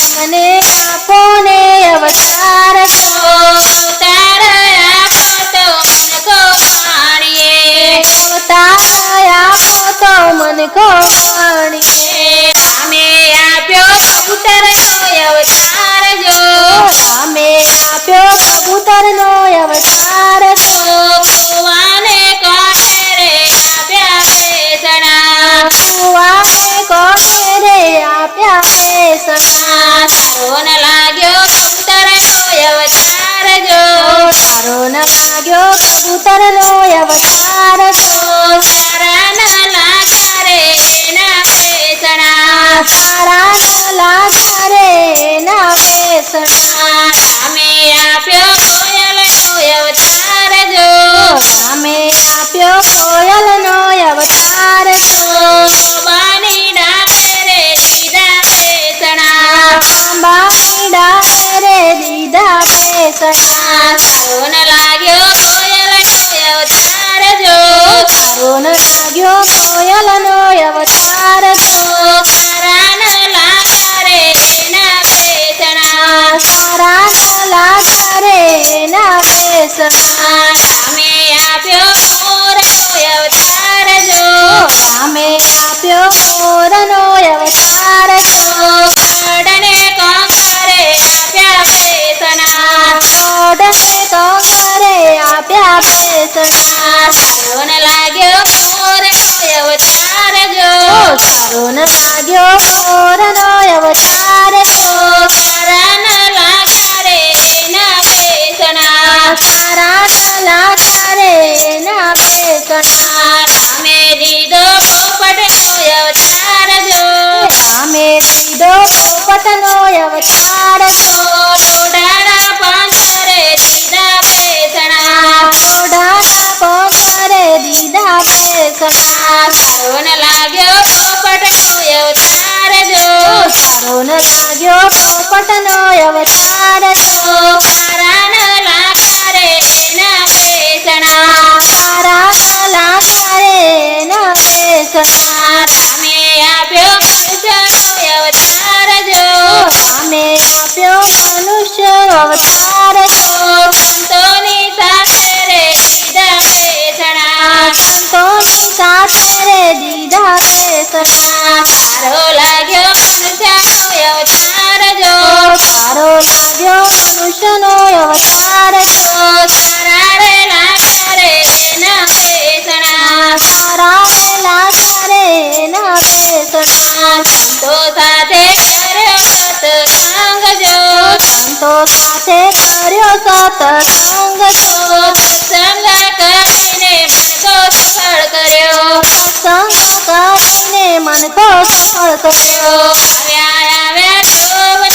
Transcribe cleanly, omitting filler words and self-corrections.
મને આપો ને અવતાર તો અવતાર આપો તો મન કો પાણીએ અવતાર આપો તો મન કો પાણીએ રામે આપ્યો કબૂતરનો અવતાર જો રામે આપ્યો કબૂતરનો અવતાર તો કુવાને કોને રે આપ્યા બેસણા કુવાને કોને રે આપ્યા બેસણા તારો ન લાગ્યો કબૂતરનો અવતાર જો તારો ન લાગ્યો કબૂતરનો અવતાર તો તારા ન લાગ્યા રે એના બેસણા તારા ન લાગ્યા રે એના બેસણા રામે આપ્યો કોયલનો અવતાર જો રામે આપ્યો કોયલનો અવતાર તો બાની ડાકરે દીધા બેસણા અંબાની ડાળે દીધા બેસણા તારો ન લાગ્યો કોયલનો અવતાર જો તારો ન લાગ્યો કોયલનો અવતાર તો તારા ન લાગ્યા રે એના બેસણા તારા ન લાગ્યા રે એના બેસણા રામે આપ્યો મોરનો અવતાર જો રામે આપ્યો મોરનો અવતાર તો ગોડને કોંગરે આપ્યા બેસણા કોડને કોંગરે આપ્યા બેસણા તારો ન લાગ્યો મોરનો અવતાર જો તારો ન લાગ્યો મોરનો અવતાર તો તારા ન લાગ્યા રે એના બેસણા તારા ન લાગ્યા રે એના બેસણા રામે દીધો પોપટનો અવતાર જો રામે દીધો પોપટનો અવતાર તો ટોડાના પાંખરે દીધા બેસણા ઘોડાના પોકરે દીધા બેસણા તારો ન લાગ્યો પોપટનો અવતાર જો તારો ન લાગ્યો પોપટનો અવતાર તો તારા ન લાગ્યા રે એના બેસણા તારા ન લાગ્યા રે એના બેસણા રામે આપ્યો મનુષ્યનો અવતાર જો રામે આપ્યો મનુષ્ય અવતાર તો સંતોની સાથે રે દીધા બેસણા સંતોની સાથે રે દીધા બેસણા તારો લાગ્યો મનુષ્યનો અવતાર જો તારો લાગ્યો મનુષ્યનો અવતાર તો તારા રે લાગ્યા રે એના બેસણા તારા રે લાગ્યા રે એના બેસણા સંતો સાથે કર્યો સત્સંગ જો સંતો સાથે કર્યો સત્સંગ તો સત્સંગ કરીને મન કો સફળ કર્યો સત્સંગ કરીને મન કો સફળ કર્યો આવ્યા આવ્યા